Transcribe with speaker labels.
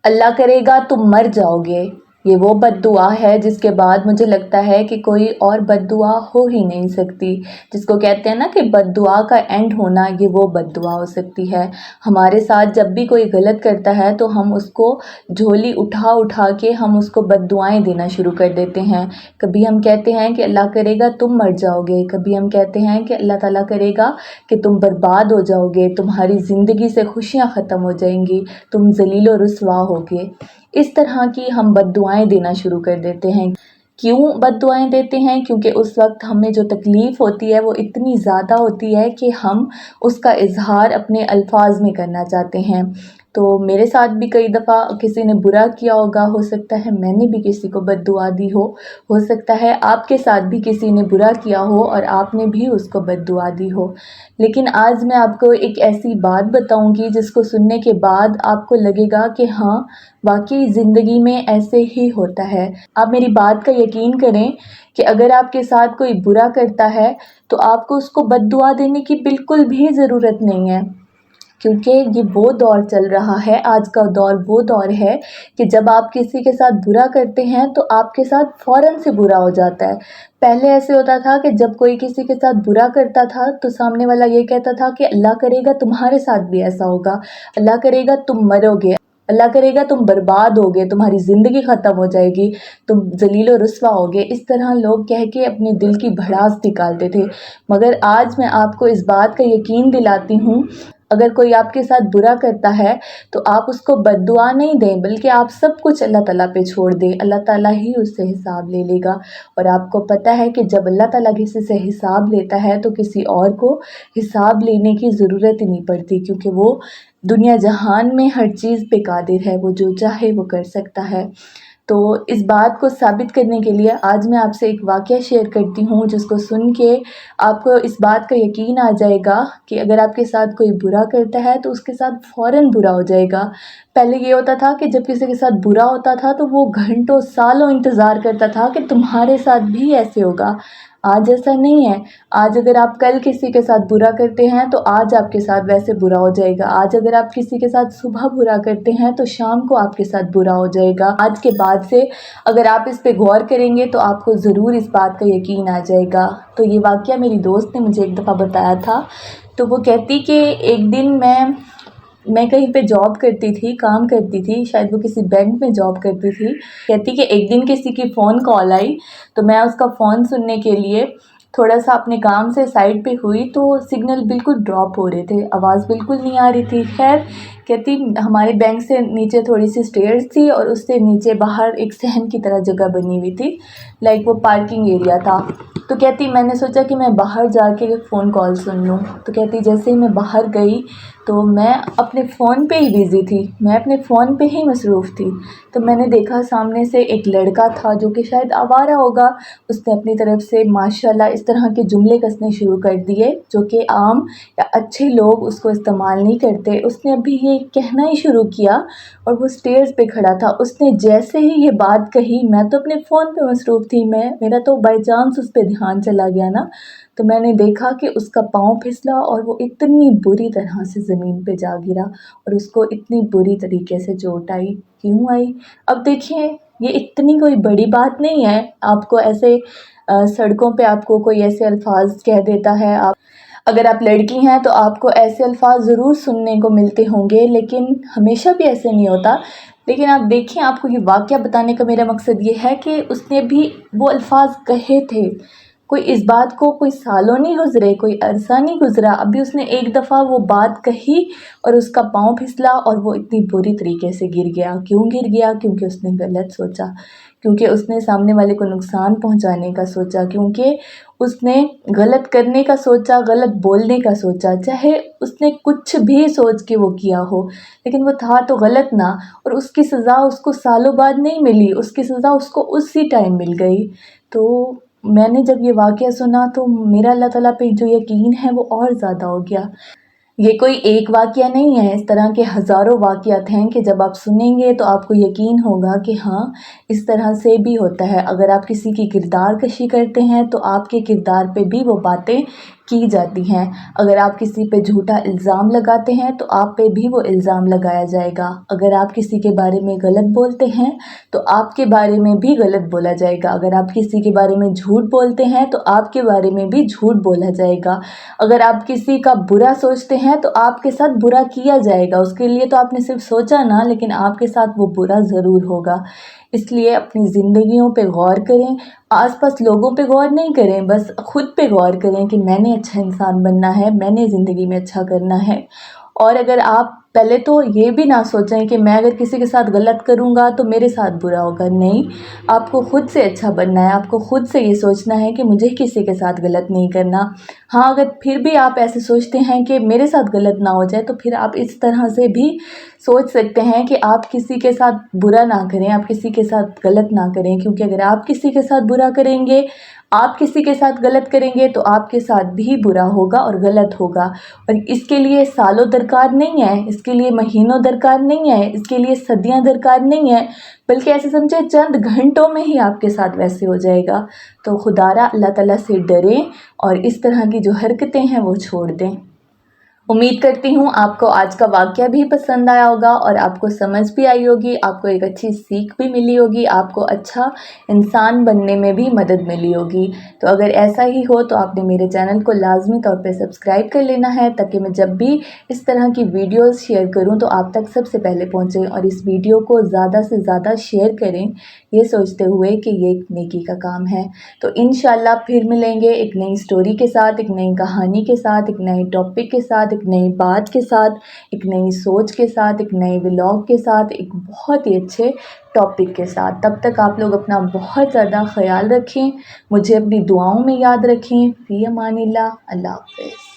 Speaker 1: اللہ کرے گا تم مر جاؤ گے، یہ وہ بد دعا ہے جس کے بعد مجھے لگتا ہے کہ کوئی اور بد دعا ہو ہی نہیں سکتی۔ جس کو کہتے ہیں نا کہ بد دعا کا اینڈ ہونا، یہ وہ بد دعا ہو سکتی ہے۔ ہمارے ساتھ جب بھی کوئی غلط کرتا ہے تو ہم اس کو جھولی اٹھا اٹھا کے ہم اس کو بد دعائیں دینا شروع کر دیتے ہیں۔ کبھی ہم کہتے ہیں کہ اللہ کرے گا تم مر جاؤ گے، کبھی ہم کہتے ہیں کہ اللہ تعالیٰ کرے گا کہ تم برباد ہو جاؤ گے، تمہاری زندگی سے خوشیاں ختم ہو جائیں گی، تم ذلیل و رسوا ہوگے۔ اس طرح کی ہم بد دعائیں دینا شروع کر دیتے ہیں۔ کیوں بد دعائیں دیتے ہیں؟ کیونکہ اس وقت ہمیں جو تکلیف ہوتی ہے وہ اتنی زیادہ ہوتی ہے کہ ہم اس کا اظہار اپنے الفاظ میں کرنا چاہتے ہیں۔ تو میرے ساتھ بھی کئی دفعہ کسی نے برا کیا ہوگا، ہو سکتا ہے میں نے بھی کسی کو بد دعا دی ہو سکتا ہے آپ کے ساتھ بھی کسی نے برا کیا ہو اور آپ نے بھی اس کو بد دعا دی ہو۔ لیکن آج میں آپ کو ایک ایسی بات بتاؤں گی جس کو سننے کے بعد آپ کو لگے گا کہ ہاں واقعی زندگی میں ایسے ہی ہوتا ہے۔ آپ میری بات کا یقین کریں کہ اگر آپ کے ساتھ کوئی برا کرتا ہے تو آپ کو اس کو بد دعا دینے کی بالکل بھی ضرورت نہیں ہے، کیونکہ یہ وہ دور چل رہا ہے، آج کا دور وہ دور ہے کہ جب آپ کسی کے ساتھ برا کرتے ہیں تو آپ کے ساتھ فوراً سے برا ہو جاتا ہے۔ پہلے ایسے ہوتا تھا کہ جب کوئی کسی کے ساتھ برا کرتا تھا تو سامنے والا یہ کہتا تھا کہ اللہ کرے گا تمہارے ساتھ بھی ایسا ہوگا، اللہ کرے گا تم مرو گے، اللہ کرے گا تم برباد ہوگے، تمہاری زندگی ختم ہو جائے گی، تم ذلیل و رسوا ہوگے۔ اس طرح لوگ کہہ کے اپنے دل کی بھڑاس نکالتے تھے۔ مگر آج میں آپ کو اس بات کا یقین دلاتی ہوں، اگر کوئی آپ کے ساتھ برا کرتا ہے تو آپ اس کو بد دعا نہیں دیں، بلکہ آپ سب کچھ اللہ تعالیٰ پہ چھوڑ دیں۔ اللہ تعالیٰ ہی اس سے حساب لے لے گا۔ اور آپ کو پتہ ہے کہ جب اللہ تعالیٰ کسی سے حساب لیتا ہے تو کسی اور کو حساب لینے کی ضرورت ہی نہیں پڑتی، کیونکہ وہ دنیا جہان میں ہر چیز پہ قادر ہے، وہ جو چاہے وہ کر سکتا ہے۔ تو اس بات کو ثابت کرنے کے لیے آج میں آپ سے ایک واقعہ شیئر کرتی ہوں جس کو سن کے آپ کو اس بات کا یقین آ جائے گا کہ اگر آپ کے ساتھ کوئی برا کرتا ہے تو اس کے ساتھ فوراً برا ہو جائے گا۔ پہلے یہ ہوتا تھا کہ جب کسی کے ساتھ برا ہوتا تھا تو وہ گھنٹوں سالوں انتظار کرتا تھا کہ تمہارے ساتھ بھی ایسے ہوگا۔ آج ایسا نہیں ہے۔ آج اگر آپ کل کسی کے ساتھ برا کرتے ہیں تو آج آپ کے ساتھ ویسے برا ہو جائے گا۔ آج اگر آپ کسی کے ساتھ صبح برا کرتے ہیں تو شام کو آپ کے ساتھ برا ہو جائے گا۔ آج کے بعد سے اگر آپ اس پہ غور کریں گے تو آپ کو ضرور اس بات کا یقین آ جائے گا۔ تو یہ واقعہ میری دوست نے مجھے ایک دفعہ بتایا تھا۔ تو وہ کہتی کہ ایک دن میں کہیں پہ جاب کرتی تھی، کام کرتی تھی، شاید وہ کسی بینک میں جاب کرتی تھی۔ کہتی کہ ایک دن کسی کی فون کال آئی تو میں اس کا فون سننے کے لیے تھوڑا سا اپنے کام سے سائڈ پہ ہوئی تو سگنل بالکل ڈراپ ہو رہے تھے، آواز بالکل نہیں آ رہی تھی۔ خیر کہتی ہمارے بینک سے نیچے تھوڑی سی سٹیئرز تھی اور اس سے نیچے باہر ایک صحن کی طرح جگہ بنی ہوئی تھی، لائک وہ پارکنگ ایریا تھا۔ تو کہتی میں نے سوچا کہ میں باہر جا کے فون کال سن لوں۔ تو کہتی جیسے ہی میں باہر گئی تو میں اپنے فون پہ ہی بیزی تھی، میں اپنے فون پہ ہی مصروف تھی۔ تو میں نے دیکھا سامنے سے ایک لڑکا تھا جو کہ شاید آوارہ ہوگا، اس نے اپنی طرف سے ماشاءاللہ اس طرح کے جملے کسنے شروع کر دیے جو کہ عام یا اچھے لوگ اس کو استعمال نہیں کرتے۔ اس نے ابھی یہ کہنا ہی شروع کیا اور وہ سٹیئرز پہ کھڑا تھا۔ اس نے جیسے ہی یہ بات کہی، میں تو اپنے فون پہ مصروف تھی، میرا تو بائی چانس اس پہ دھیان چلا گیا نا، تو میں نے دیکھا کہ اس کا پاؤں پھسلا اور وہ اتنی بری طرح سے زمین پہ جا گرا اور اس کو اتنی بری طریقے سے چوٹ آئی۔ کیوں آئی؟ اب دیکھیں یہ اتنی کوئی بڑی بات نہیں ہے۔ آپ کو ایسے سڑکوں پہ آپ کو کوئی ایسے الفاظ کہہ دیتا ہے، اگر آپ لڑکی ہیں تو آپ کو ایسے الفاظ ضرور سننے کو ملتے ہوں گے، لیکن ہمیشہ بھی ایسے نہیں ہوتا۔ لیکن آپ دیکھیں، آپ کو یہ واقعہ بتانے کا میرا مقصد یہ ہے کہ اس نے بھی وہ الفاظ کہے تھے۔ کوئی اس بات کو کوئی سالوں نہیں گزرے، کوئی عرصہ نہیں گزرا، ابھی اس نے ایک دفعہ وہ بات کہی اور اس کا پاؤں پھسلا اور وہ اتنی بری طریقے سے گر گیا۔ کیوں گر گیا؟ کیونکہ اس نے غلط سوچا، کیونکہ اس نے سامنے والے کو نقصان پہنچانے کا سوچا، کیونکہ اس نے غلط کرنے کا سوچا، غلط بولنے کا سوچا، چاہے اس نے کچھ بھی سوچ کے وہ کیا ہو، لیکن وہ تھا تو غلط نا۔ اور اس کی سزا اس کو سالوں بعد نہیں ملی، اس کی سزا اس کو اسی ٹائم مل گئی۔ تو میں نے جب یہ واقعہ سنا تو میرا اللہ تعالیٰ پہ جو یقین ہے وہ اور زیادہ ہو گیا۔ یہ کوئی ایک واقعہ نہیں ہے، اس طرح کے ہزاروں واقعات ہیں کہ جب آپ سنیں گے تو آپ کو یقین ہوگا کہ ہاں اس طرح سے بھی ہوتا ہے۔ اگر آپ کسی کی کردار کشی کرتے ہیں تو آپ کے کردار پہ بھی وہ باتیں کی جاتی ہیں۔ اگر آپ کسی پہ جھوٹا الزام لگاتے ہیں تو آپ پہ بھی وہ الزام لگایا جائے گا۔ اگر آپ کسی کے بارے میں غلط بولتے ہیں تو آپ کے بارے میں بھی غلط بولا جائے گا۔ اگر آپ کسی کے بارے میں جھوٹ بولتے ہیں تو آپ کے بارے میں بھی جھوٹ بولا جائے گا۔ اگر آپ کسی کا برا سوچتے ہیں تو آپ کے ساتھ برا کیا جائے گا۔ اس کے لیے تو آپ نے صرف سوچا نہ، لیکن آپ کے ساتھ وہ برا ضرور ہوگا۔ اس لیے اپنی زندگیوں پہ غور کریں، آس پاس لوگوں پہ غور نہیں کریں، بس خود پہ غور کریں کہ میں نے اچھا انسان بننا ہے، میں نے زندگی میں اچھا کرنا ہے۔ اور اگر آپ پہلے تو یہ بھی نہ سوچیں کہ میں اگر کسی کے ساتھ غلط کروں گا تو میرے ساتھ برا ہوگا، نہیں، آپ کو خود سے اچھا بننا ہے، آپ کو خود سے یہ سوچنا ہے کہ مجھے کسی کے ساتھ غلط نہیں کرنا۔ ہاں، اگر پھر بھی آپ ایسے سوچتے ہیں کہ میرے ساتھ غلط نہ ہو جائے تو پھر آپ اس طرح سے بھی سوچ سکتے ہیں کہ آپ کسی کے ساتھ برا نہ کریں، آپ کسی کے ساتھ غلط نہ کریں، کیونکہ اگر آپ کسی کے ساتھ برا کریں گے، آپ کسی کے ساتھ غلط کریں گے تو آپ کے ساتھ بھی برا ہوگا اور غلط ہوگا۔ اور اس کے لیے سالوں درکار نہیں ہے، اس کے لیے مہینوں درکار نہیں ہے، اس کے لیے صدیاں درکار نہیں ہے، بلکہ ایسے سمجھے چند گھنٹوں میں ہی آپ کے ساتھ ویسے ہو جائے گا۔ تو خدارا اللہ تعالیٰ سے ڈریں اور اس طرح کی جو حرکتیں ہیں وہ چھوڑ دیں۔ امید کرتی ہوں آپ کو آج کا واقعہ بھی پسند آیا ہوگا اور آپ کو سمجھ بھی آئی ہوگی، آپ کو ایک اچھی سیکھ بھی ملی ہوگی، آپ کو اچھا انسان بننے میں بھی مدد ملی ہوگی۔ تو اگر ایسا ہی ہو تو آپ نے میرے چینل کو لازمی طور پہ سبسکرائب کر لینا ہے، تاکہ میں جب بھی اس طرح کی ویڈیوز شیئر کروں تو آپ تک سب سے پہلے پہنچیں، اور اس ویڈیو کو زیادہ سے زیادہ شیئر کریں، یہ سوچتے ہوئے کہ یہ ایک نیکی کا کام ہے۔ تو انشاءاللہ پھر ملیں گے ایک نئی سٹوری کے ساتھ، ایک نئی کہانی کے ساتھ، ایک نئے ٹاپک کے ساتھ، ایک نئی بات کے ساتھ، ایک نئی سوچ کے ساتھ، ایک نئے ولاگ کے ساتھ، ایک بہت ہی اچھے ٹاپک کے ساتھ۔ تب تک آپ لوگ اپنا بہت زیادہ خیال رکھیں، مجھے اپنی دعاؤں میں یاد رکھیں۔ فی امان اللہ، اللہ حافظ۔